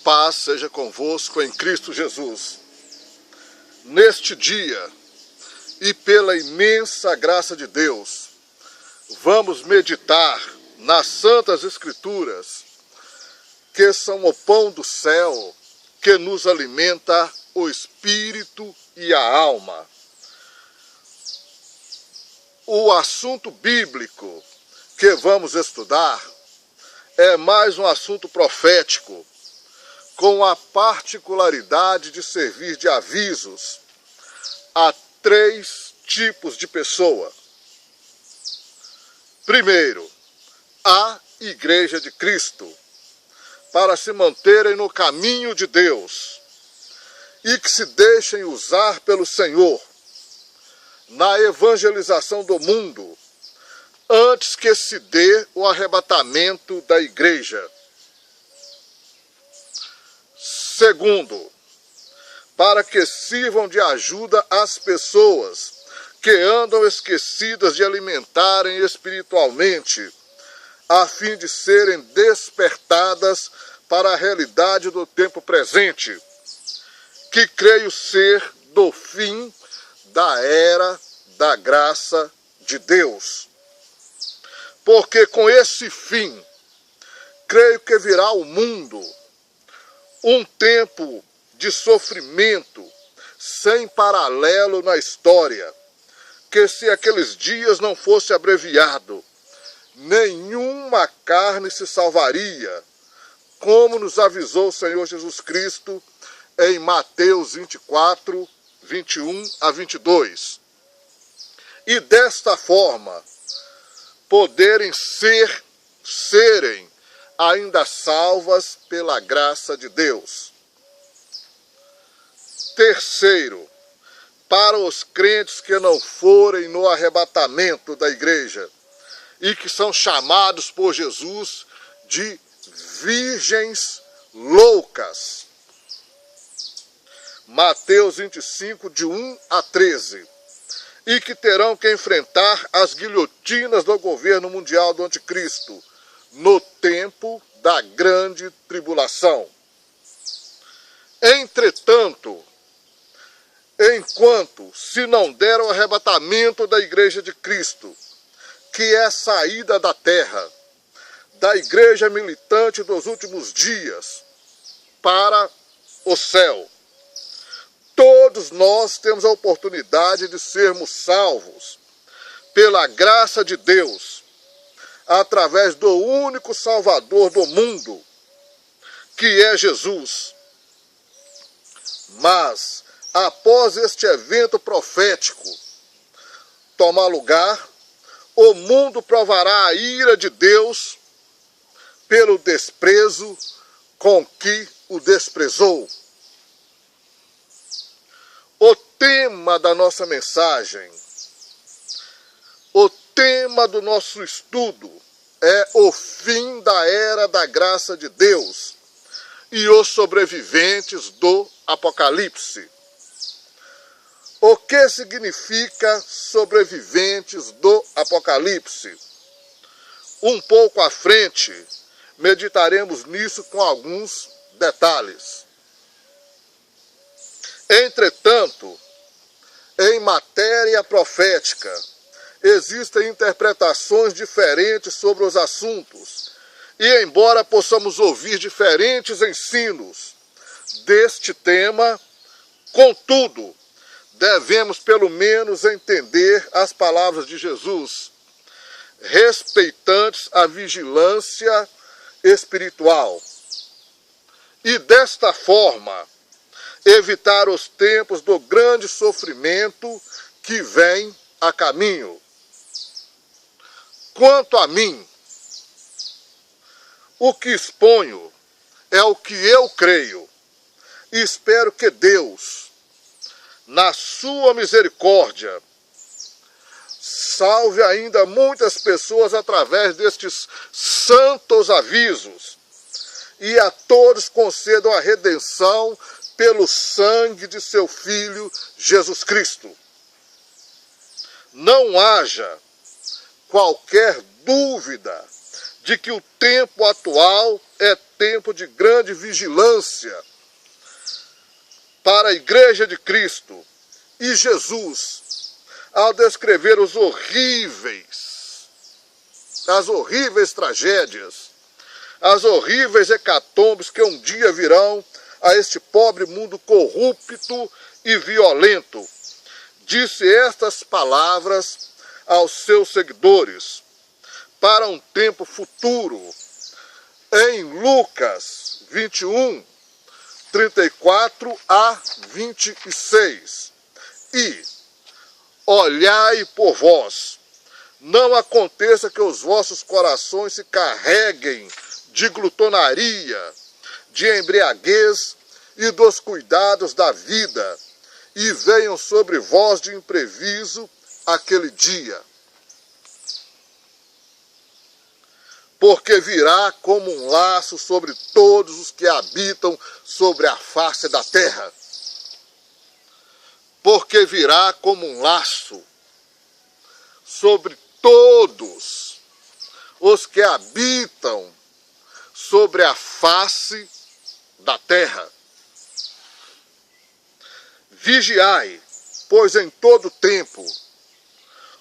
Paz seja convosco em Cristo Jesus. Neste dia, e pela imensa graça de Deus, vamos meditar nas Santas Escrituras, que são o pão do céu, que nos alimenta o espírito e a alma. O assunto bíblico que vamos estudar é mais um assunto profético, com a particularidade de servir de avisos a 3 tipos de pessoa. Primeiro, a Igreja de Cristo, para se manterem no caminho de Deus e que se deixem usar pelo Senhor na evangelização do mundo, antes que se dê o arrebatamento da igreja. Segundo, para que sirvam de ajuda às pessoas que andam esquecidas de alimentarem espiritualmente, a fim de serem despertadas para a realidade do tempo presente, que creio ser do fim da era da graça de Deus. Porque com esse fim, creio que virá ao mundo um tempo de sofrimento sem paralelo na história, que se aqueles dias não fosse abreviado, nenhuma carne se salvaria, como nos avisou o Senhor Jesus Cristo em Mateus 24, 21 a 22. E desta forma, poderem serem ainda salvas pela graça de Deus. Terceiro, para os crentes que não forem no arrebatamento da igreja e que são chamados por Jesus de virgens loucas. Mateus 25, de 1 a 13. E que terão que enfrentar as guilhotinas do governo mundial do anticristo no tempo da grande tribulação. Entretanto, enquanto se não der o arrebatamento da igreja de Cristo, que é a saída da terra, da igreja militante dos últimos dias, para o céu, todos nós temos a oportunidade de sermos salvos pela graça de Deus, através do único Salvador do mundo, que é Jesus. Mas, após este evento profético tomar lugar, o mundo provará a ira de Deus pelo desprezo com que o desprezou. O tema da nossa mensagem, o tema do nosso estudo é o fim da era da graça de Deus e os sobreviventes do Apocalipse. O que significa sobreviventes do Apocalipse? Um pouco à frente, meditaremos nisso com alguns detalhes. Entretanto, em matéria profética, existem interpretações diferentes sobre os assuntos, e embora possamos ouvir diferentes ensinos deste tema, contudo, devemos pelo menos entender as palavras de Jesus, respeitantes à vigilância espiritual. E desta forma, evitar os tempos do grande sofrimento que vem a caminho. Quanto a mim, o que exponho é o que eu creio, e espero que Deus, na sua misericórdia, salve ainda muitas pessoas através destes santos avisos, e a todos concedam a redenção pelo sangue de seu Filho Jesus Cristo. Não haja qualquer dúvida de que o tempo atual é tempo de grande vigilância para a Igreja de Cristo. E Jesus, ao descrever as horríveis tragédias, as horríveis hecatombes que um dia virão a este pobre mundo corrupto e violento, disse estas palavras aos seus seguidores para um tempo futuro, em Lucas 21, 34 a 26. E olhai por vós, não aconteça que os vossos corações se carreguem de glutonaria, de embriaguez e dos cuidados da vida, e venham sobre vós de imprevisto aquele dia. Porque virá como um laço sobre todos os que habitam sobre a face da terra. Porque virá como um laço sobre todos os que habitam sobre a face da terra. Vigiai, pois em todo tempo,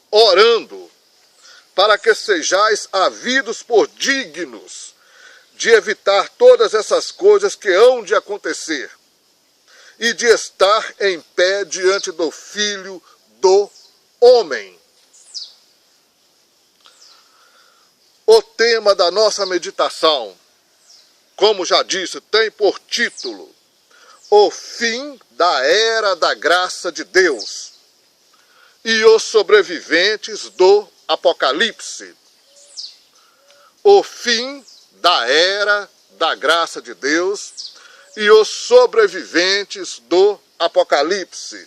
orando, para que sejais havidos por dignos de evitar todas essas coisas que hão de acontecer, e de estar em pé diante do Filho do Homem. O tema da nossa meditação, como já disse, tem por título O Fim da Era da Graça de Deus e os Sobreviventes do Apocalipse. O fim da era da graça de Deus e os sobreviventes do Apocalipse.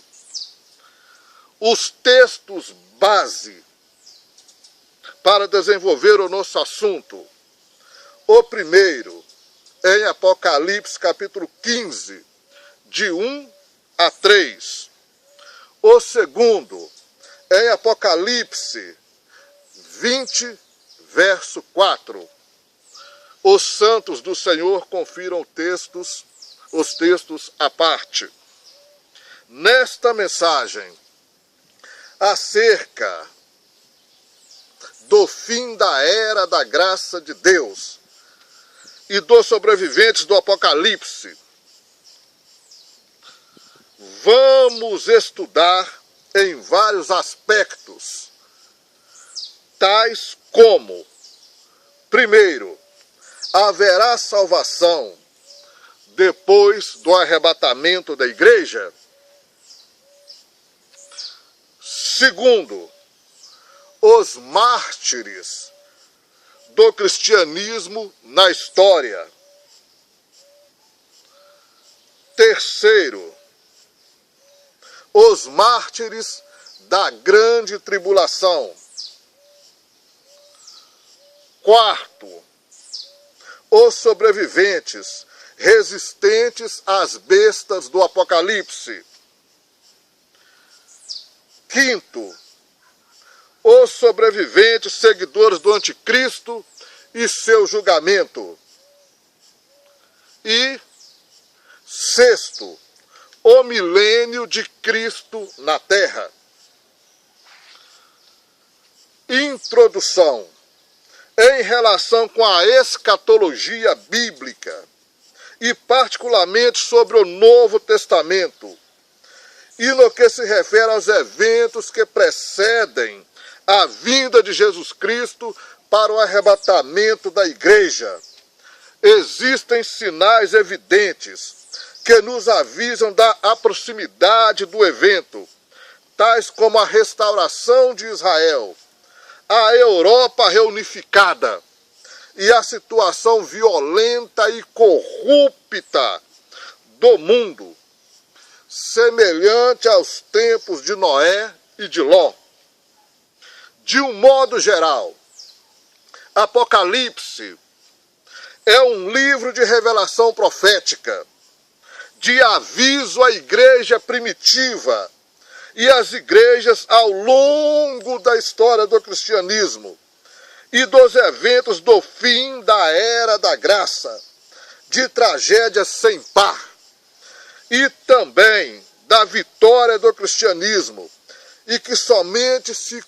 Os textos base para desenvolver o nosso assunto. O primeiro, em Apocalipse capítulo 15, de 1 a 3. O segundo, em Apocalipse 20, verso 4. Os santos do Senhor confiram os textos à parte. Nesta mensagem, acerca do fim da era da graça de Deus e dos sobreviventes do Apocalipse, vamos estudar em vários aspectos, tais como: primeiro, haverá salvação depois do arrebatamento da igreja? Segundo, os mártires do cristianismo na história. Terceiro, os mártires da grande tribulação. Quarto, os sobreviventes resistentes às bestas do Apocalipse. Quinto, os sobreviventes seguidores do anticristo e seu julgamento. E sexto, o milênio de Cristo na terra. Introdução. Em relação com a escatologia bíblica, e particularmente sobre o Novo Testamento, e no que se refere aos eventos que precedem a vinda de Jesus Cristo para o arrebatamento da igreja, existem sinais evidentes que nos avisam da proximidade do evento, tais como a restauração de Israel, a Europa reunificada e a situação violenta e corrupta do mundo, semelhante aos tempos de Noé e de Ló. De um modo geral, Apocalipse é um livro de revelação profética, de aviso à igreja primitiva e às igrejas ao longo da história do cristianismo, e dos eventos do fim da era da graça, de tragédias sem par, e também da vitória do cristianismo, e que somente se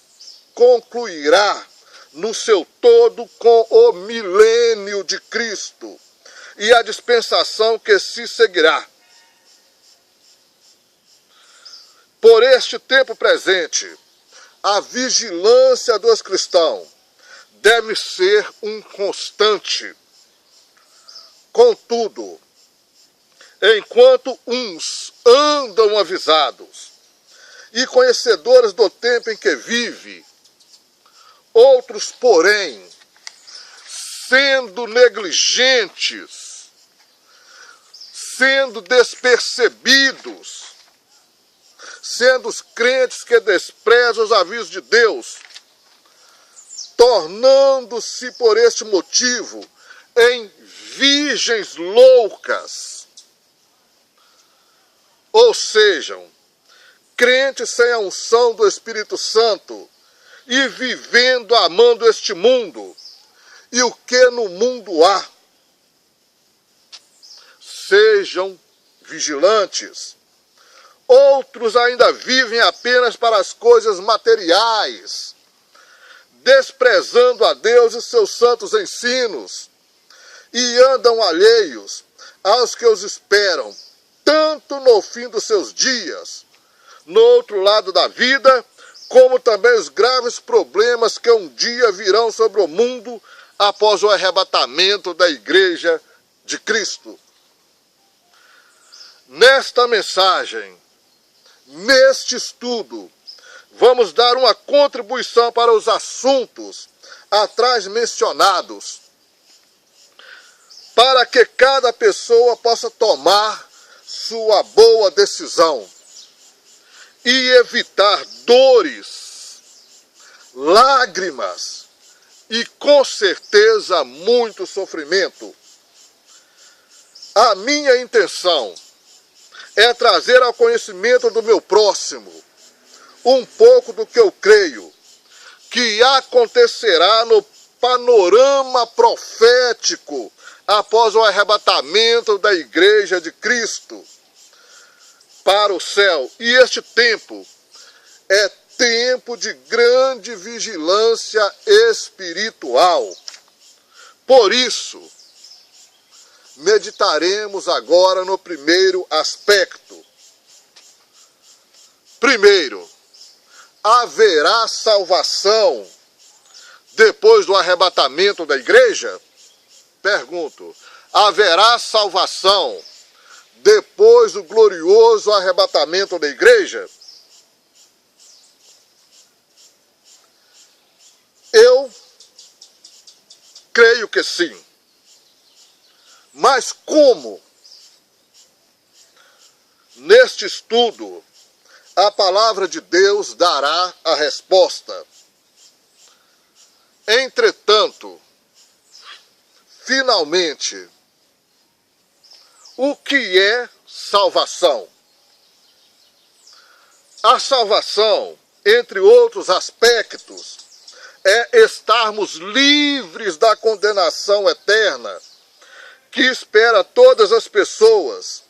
concluirá no seu todo com o milênio de Cristo e a dispensação que se seguirá. Por este tempo presente, a vigilância dos cristãos deve ser um constante. Contudo, enquanto uns andam avisados e conhecedores do tempo em que vive, outros, porém, sendo negligentes, sendo despercebidos, sendo os crentes que desprezam os avisos de Deus, tornando-se por este motivo em virgens loucas, ou sejam, crentes sem a unção do Espírito Santo e vivendo amando este mundo e o que no mundo há. Sejam vigilantes. Outros ainda vivem apenas para as coisas materiais, desprezando a Deus e seus santos ensinos, e andam alheios aos que os esperam, tanto no fim dos seus dias, no outro lado da vida, como também os graves problemas que um dia virão sobre o mundo após o arrebatamento da Igreja de Cristo. Nesta mensagem, neste estudo, vamos dar uma contribuição para os assuntos atrás mencionados, para que cada pessoa possa tomar sua boa decisão e evitar dores, lágrimas e, com certeza, muito sofrimento. A minha intenção é trazer ao conhecimento do meu próximo um pouco do que eu creio que acontecerá no panorama profético após o arrebatamento da Igreja de Cristo para o céu. E este tempo é tempo de grande vigilância espiritual. Por isso, meditaremos agora no primeiro aspecto. Primeiro, haverá salvação depois do arrebatamento da igreja? Pergunto, haverá salvação depois do glorioso arrebatamento da igreja? Eu creio que sim. Mas como? Neste estudo, a palavra de Deus dará a resposta. Entretanto, finalmente, o que é salvação? A salvação, entre outros aspectos, é estarmos livres da condenação eterna que espera todas as pessoas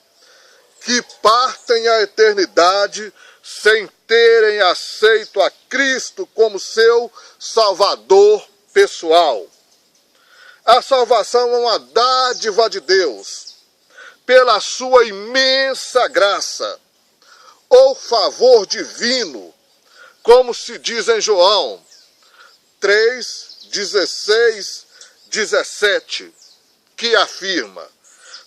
que partem à eternidade sem terem aceito a Cristo como seu Salvador pessoal. A salvação é uma dádiva de Deus, pela sua imensa graça, ou favor divino, como se diz em João 3, 16, 17, que afirma: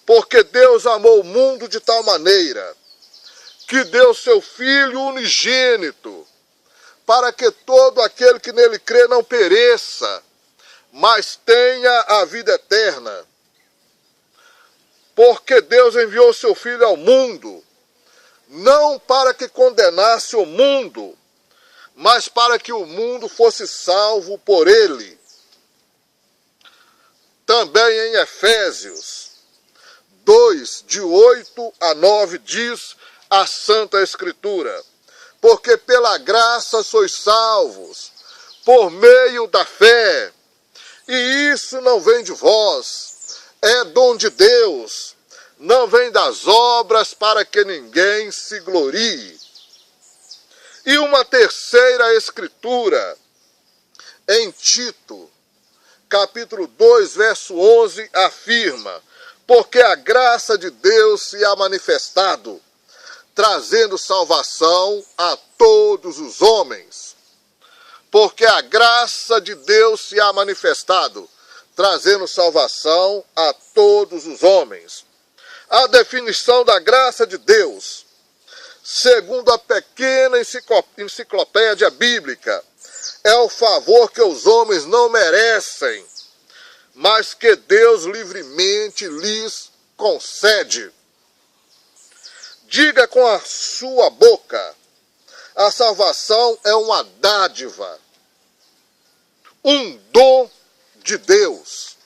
porque Deus amou o mundo de tal maneira que deu seu Filho unigênito, para que todo aquele que nele crê não pereça, mas tenha a vida eterna. Porque Deus enviou seu Filho ao mundo, não para que condenasse o mundo, mas para que o mundo fosse salvo por ele. Também em Efésios 2, de 8 a 9, diz a Santa Escritura: porque pela graça sois salvos, por meio da fé. E isso não vem de vós, é dom de Deus, não vem das obras para que ninguém se glorie. E uma terceira escritura, em Tito, capítulo 2, verso 11, afirma: porque a graça de Deus se há manifestado, trazendo salvação a todos os homens. Porque a graça de Deus se há manifestado, trazendo salvação a todos os homens. A definição da graça de Deus, segundo a pequena enciclopédia bíblica, é o favor que os homens não merecem, mas que Deus livremente lhes concede. Diga com a sua boca: a salvação é uma dádiva, um dom de Deus.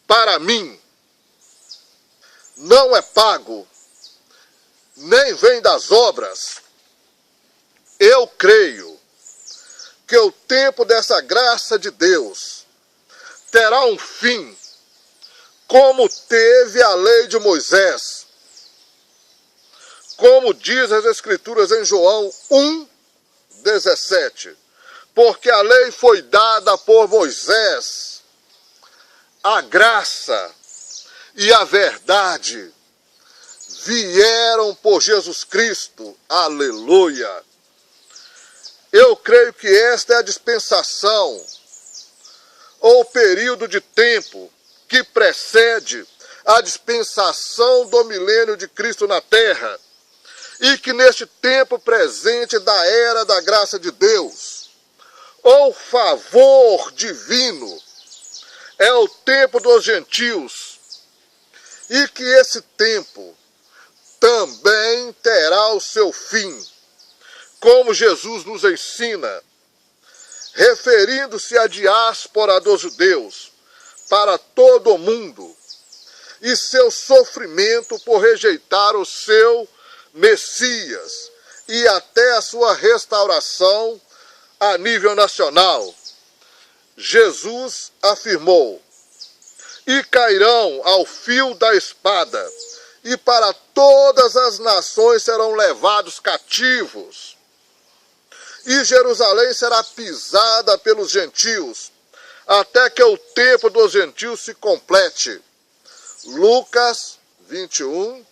Para mim, não é pago, nem vem das obras. Eu creio que o tempo dessa graça de Deus terá um fim, como teve a lei de Moisés. Como diz as Escrituras em João 1,17. Porque a lei foi dada por Moisés, a graça e a verdade vieram por Jesus Cristo. Aleluia! Eu creio que esta é a dispensação, ou período de tempo, que precede a dispensação do milênio de Cristo na terra, e que neste tempo presente da era da graça de Deus, ou favor divino, é o tempo dos gentios, e que esse tempo também terá o seu fim, como Jesus nos ensina, referindo-se à diáspora dos judeus para todo o mundo, e seu sofrimento por rejeitar o seu Messias, e até a sua restauração a nível nacional. Jesus afirmou: e cairão ao fio da espada, e para todas as nações serão levados cativos, e Jerusalém será pisada pelos gentios, até que o tempo dos gentios se complete. Lucas 21,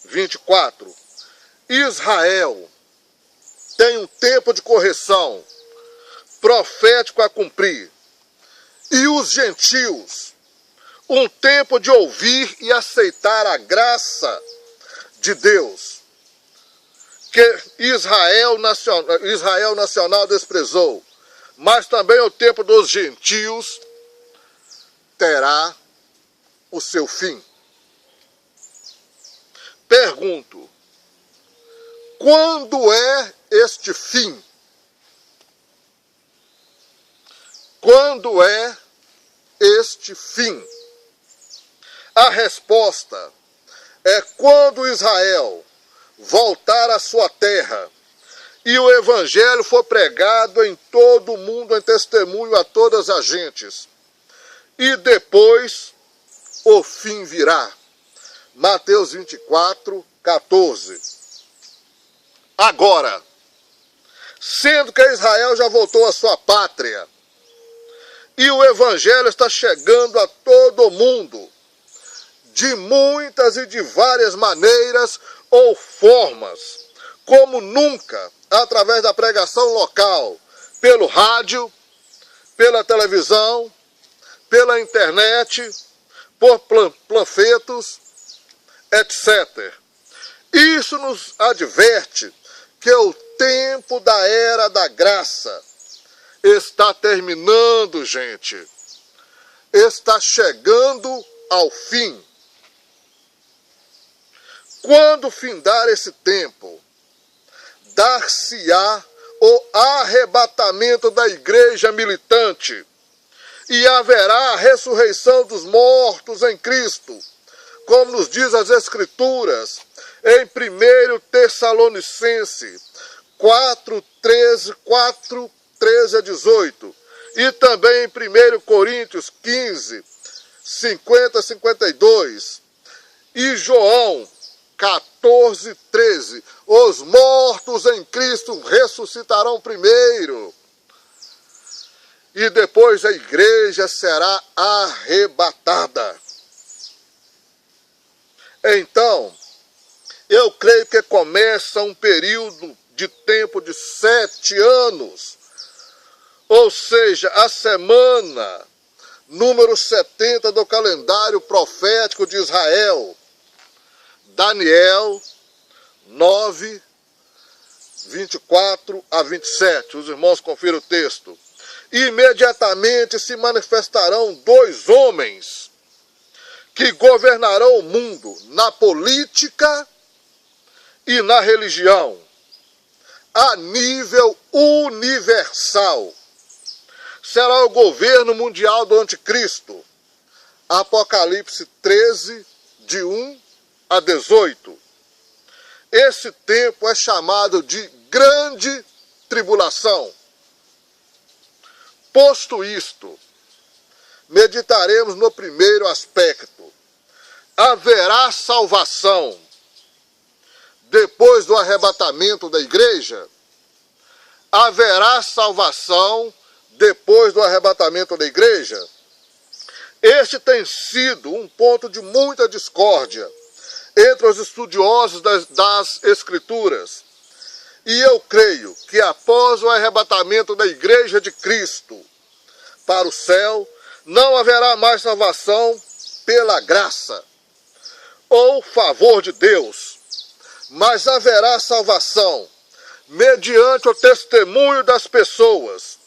24. Israel tem um tempo de correção profético a cumprir, e os gentios um tempo de ouvir e aceitar a graça de Deus, que Israel nacional desprezou, mas também o tempo dos gentios terá o seu fim. Pergunto: quando é este fim? Quando é este fim? A resposta é quando Israel voltar à sua terra e o evangelho for pregado em todo o mundo em testemunho a todas as gentes. E depois o fim virá. Mateus 24, 14. Agora, sendo que Israel já voltou à sua pátria, e o evangelho está chegando a todo o mundo, de muitas e de várias maneiras ou formas, como nunca, através da pregação local, pelo rádio, pela televisão, pela internet, por panfletos, etc. Isso nos adverte que o tempo da era da graça está terminando, gente. Está chegando ao fim. Quando findar esse tempo, dar-se-á o arrebatamento da igreja militante, e haverá a ressurreição dos mortos em Cristo, como nos diz as Escrituras, em 1 Tessalonicenses 4, 13 a 18, E também em 1 Coríntios 15, 50 a 52. E João 14, 13. Os mortos em Cristo ressuscitarão primeiro. E depois a igreja será arrebatada. Então, eu creio que começa um período de tempo de 7 anos. Ou seja, a semana número 70 do calendário profético de Israel. Daniel 9, 24 a 27. Os irmãos confiram o texto. Imediatamente se manifestarão 2 homens que governarão o mundo na política e na religião, a nível universal. Será o governo mundial do anticristo. Apocalipse 13, de 1 a 18. Esse tempo é chamado de grande tribulação. Posto isto, meditaremos no primeiro aspecto. Haverá salvação depois do arrebatamento da igreja? Haverá salvação depois do arrebatamento da igreja? Este tem sido um ponto de muita discórdia entre os estudiosos das Escrituras. E eu creio que após o arrebatamento da igreja de Cristo para o céu, não haverá mais salvação pela graça ou favor de Deus, mas haverá salvação mediante o testemunho das pessoas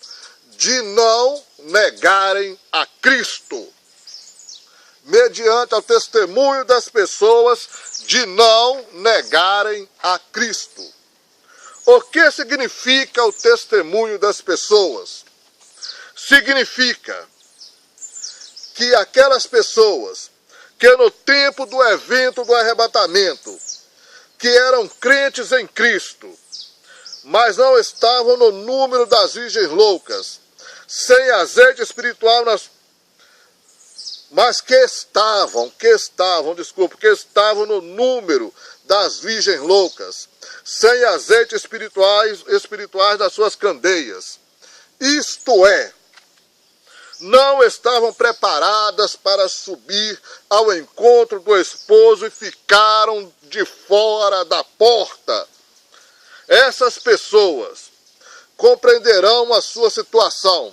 de não negarem a Cristo. Mediante o testemunho das pessoas de não negarem a Cristo. O que significa o testemunho das pessoas? Significa que aquelas pessoas que no tempo do evento do arrebatamento, que eram crentes em Cristo, mas não estavam no número das virgens loucas, sem azeite espiritual mas que estavam no número das virgens loucas, sem azeite espirituais nas suas candeias. Isto é, não estavam preparadas para subir ao encontro do esposo e ficaram de fora da porta. Essas pessoas compreenderão a sua situação,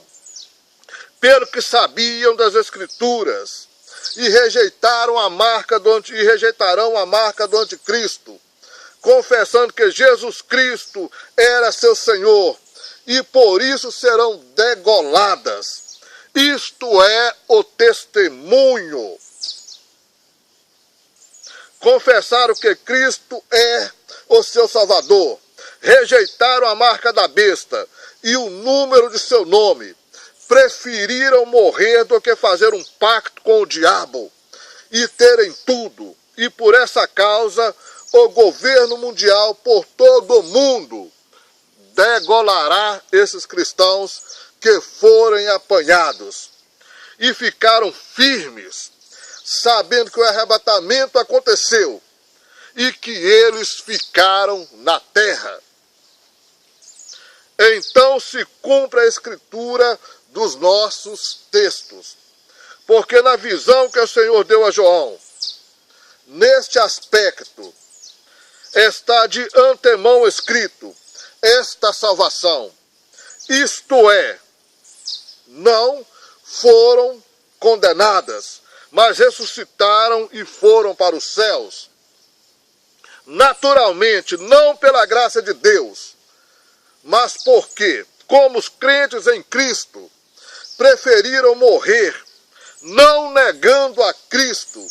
pelo que sabiam das Escrituras, e rejeitarão a marca do anticristo, confessando que Jesus Cristo era seu Senhor, e por isso serão degoladas. Isto é o testemunho. Confessaram que Cristo é o seu Salvador, rejeitaram a marca da besta e o número de seu nome, preferiram morrer do que fazer um pacto com o diabo e terem tudo. E por essa causa, o governo mundial por todo o mundo degolará esses cristãos que forem apanhados. E ficaram firmes, sabendo que o arrebatamento aconteceu e que eles ficaram na terra. Então se cumpre a Escritura dos nossos textos. Porque na visão que o Senhor deu a João, neste aspecto, está de antemão escrito esta salvação. Isto é, não foram condenadas, mas ressuscitaram e foram para os céus. Naturalmente, não pela graça de Deus, mas porque, como os crentes em Cristo, preferiram morrer, não negando a Cristo